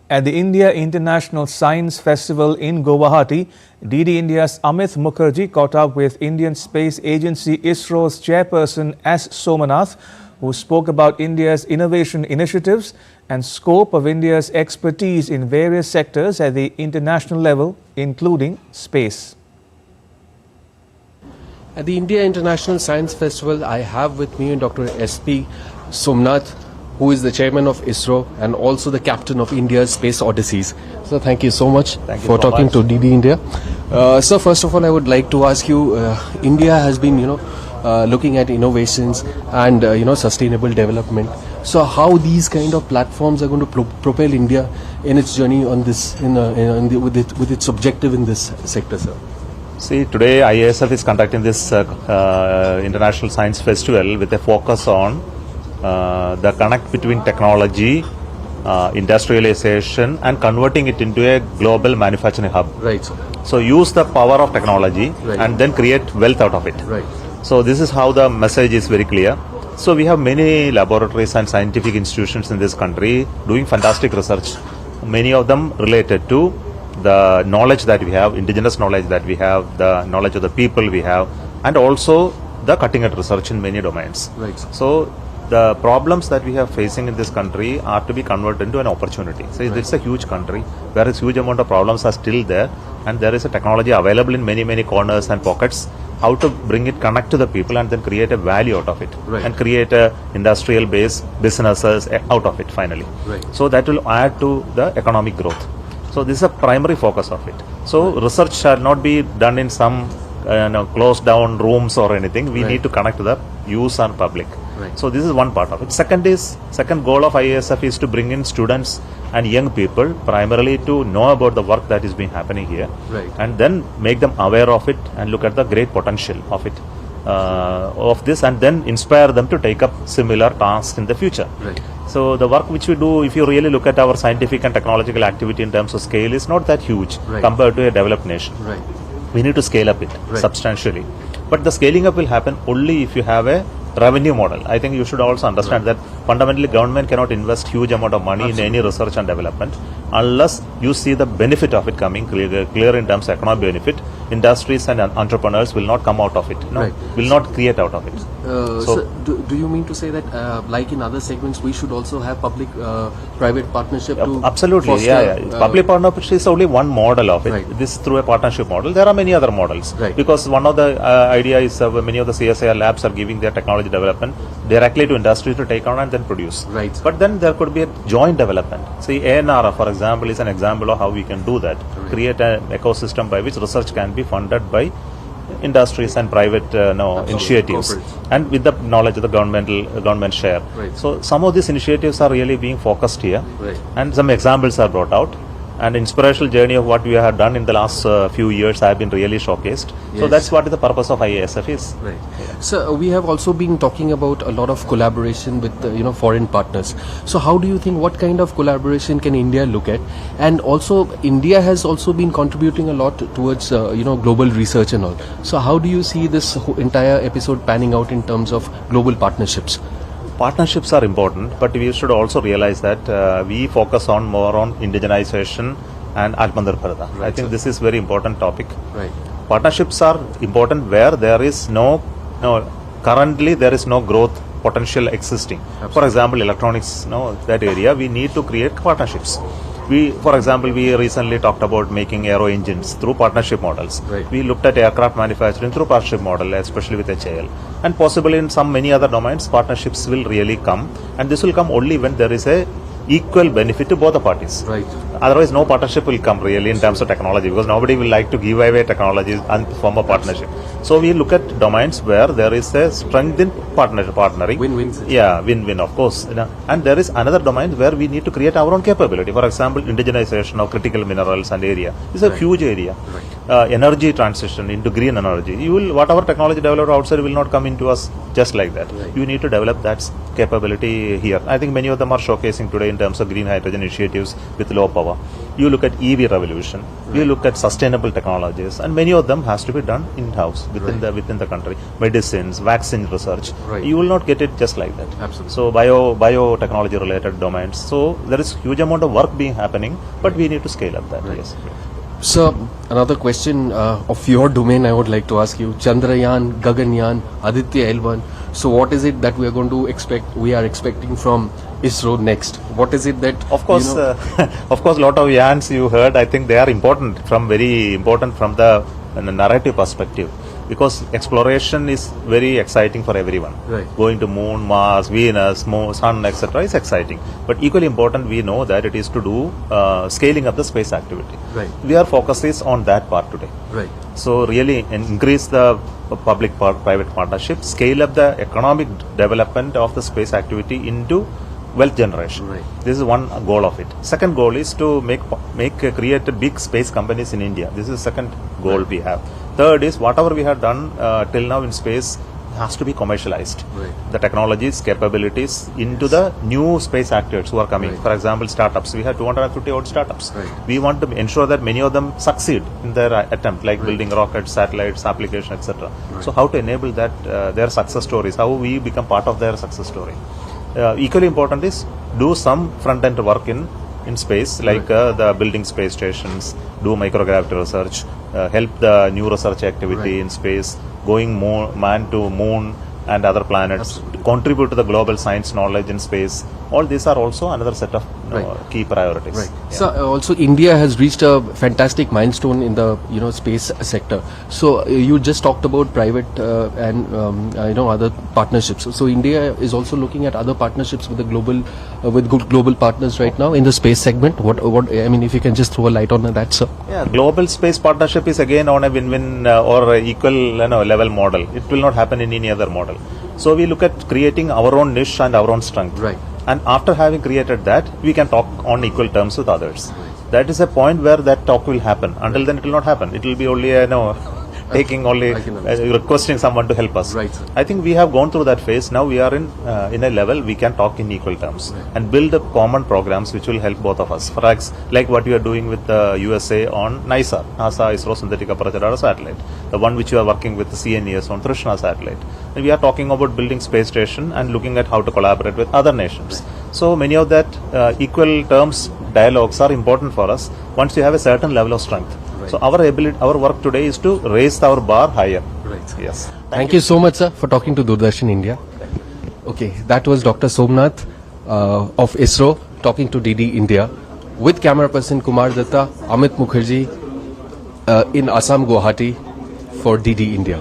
At the India International Science Festival in Guwahati, DD India's Amit Mukherjee caught up with Indian Space Agency ISRO's Chairperson S. Somanath, who spoke about India's innovation initiatives and scope of India's expertise in various sectors at the international level, including space. At the India International Science Festival, I have with me Dr. S.P. Somanath, who is the chairman of ISRO and also the captain of India's Space Odysseys. So thank you so much for talking to DD India. So first of all, I would like to ask you, India has been, looking at innovations and, sustainable development. So how these kind of platforms are going to propel India in its journey on this, with its objective in this sector, sir? See, today ISF is conducting this International Science Festival with a focus on the connect between technology, industrialization and converting it into a global manufacturing hub. Right, sir. So use the power of technology and then create wealth out of it. Right. So this is how the message is very clear. So we have many laboratories and scientific institutions in this country doing fantastic research. Many of them related to the knowledge that we have, indigenous knowledge that we have, the knowledge of the people we have, and also the cutting edge research in many domains. Right. So the problems that we are facing in this country are to be converted into an opportunity. So it's a huge country where a huge amount of problems are still there, and there is a technology available in many corners and pockets. How to bring it, connect to the people and then create a value out of it and create a industrial base businesses out of it finally. So that will add to the economic growth. So this is a primary focus of it. So research shall not be done in some closed down rooms or anything. We need to connect to the use and public. So this is one part of it. Second goal of ISF is to bring in students and young people primarily to know about the work that is being happening here, and then make them aware of it and look at the great potential of it, of this, and then inspire them to take up similar tasks in the future. So the work which we do, if you really look at our scientific and technological activity in terms of scale, is not that huge compared to a developed nation. We need to scale up it substantially. But the scaling up will happen only if you have a revenue model. I think you should also understand that fundamentally government cannot invest huge amount of money in any research and development unless you see the benefit of it coming clear in terms of economic benefit. Industries and entrepreneurs will not come out of it, will not create out of it. So do you mean to say that like in other segments we should also have public-private partnership? Absolutely, public partnership is only one model of it. This is through a partnership model. There are many other models because one of the idea is many of the CSIR labs are giving their technology development directly to industry to take on and then produce. But then there could be a joint development. See, ANR, for example, is an example of how we can do that. Create an ecosystem by which research can be funded by industries and private initiatives, and with the knowledge of the government share. So some of these initiatives are really being focused here, and some examples are brought out. And inspirational journey of what we have done in the last few years have been really showcased. So that's what the purpose of IASF is. So we have also been talking about a lot of collaboration with foreign partners. So how do you think, what kind of collaboration can India look at? And also India has also been contributing a lot towards global research and all. So how do you see this entire episode panning out in terms of global partnerships? Partnerships are important, but we should also realize that we focus on more on indigenization and Atmanirbharta. I think this is very important topic. Partnerships are important where there is currently there is no growth potential existing. For example, electronics, that area we need to create partnerships. For example, we recently talked about making aero engines through partnership models. We looked at aircraft manufacturing through partnership model, especially with HAL. And possibly in many other domains, partnerships will really come. And this will come only when there is a equal benefit to both the parties. Otherwise, no partnership will come really in terms of technology, because nobody will like to give away technologies and form a partnership. So we look at domains where there is a strength in partnering. Win-win. Yeah, win-win, of course. And there is another domain where we need to create our own capability. For example, indigenization of critical minerals and area is a huge area. Energy transition into green energy. Whatever technology developed outside will not come into us just like that. You need to develop that capability here. I think many of them are showcasing today in terms of green hydrogen initiatives with low power. you look at EV revolution, you look at sustainable technologies, and many of them has to be done in-house within the country. Medicines, vaccine research, you will not get it just like that. Absolutely. So biotechnology related domains. So there is huge amount of work being happening, but we need to scale up that. Yes. Sir, another question of your domain I would like to ask you. Chandrayaan, Gaganyaan, Aditya L1. So what is it that we are expecting from ISRO next? What is it that... Of course, of course, lot of yarns you heard. I think they are very important from the narrative perspective. Because exploration is very exciting for everyone. Right. Going to moon, Mars, Venus, Sun, etc. is exciting. But equally important, we know that it is to do scaling up the space activity. Right. We are focused on that part today. Right. So really increase the public-private partnership, scale up the economic development of the space activity into wealth generation. Right. This is one goal of it. Second goal is to create big space companies in India. This is the second goal we have. Third is whatever we have done till now in space has to be commercialized. Right. The technologies, capabilities into the new space actors who are coming. Right. For example, startups. We have 250 odd startups. Right. We want to ensure that many of them succeed in their attempt, like building rockets, satellites, application, etc. So how to enable that their success stories, how we become part of their success story. Equally important is do some front-end work in space, like the building space stations, do microgravity research, help the new research activity in space, going man to moon and other planets, contribute to the global science knowledge in space. All these are also another set of key priorities. Right. Yeah. So also India has reached a fantastic milestone in the space sector. So you just talked about private and other partnerships. So India is also looking at other partnerships with the global partners right now in the space segment. What I mean, if you can just throw a light on that, sir. Yeah, global space partnership is again on a win-win or equal level model. It will not happen in any other model. So we look at creating our own niche and our own strength. Right. And after having created that, we can talk on equal terms with others. That is a point where that talk will happen. Until then, it will not happen. It will be only requesting someone to help us. Right, sir. I think we have gone through that phase. Now we are in a level we can talk in equal terms and build up common programs which will help both of us. For like what we are doing with the USA on NASA ISRO Synthetic Aperture Radar Satellite, the one which you are working with the CNES on Trishna satellite. And we are talking about building space station and looking at how to collaborate with other nations. So many of that equal terms dialogues are important for us once you have a certain level of strength. So our work today is to raise our bar higher. Right. Yes. Thank you so much, sir, for talking to Doordarshan India. Okay, that was Dr. Somanath of ISRO talking to DD India with camera person Kumar Datta, Amit Mukherjee in Assam, Guwahati for DD India.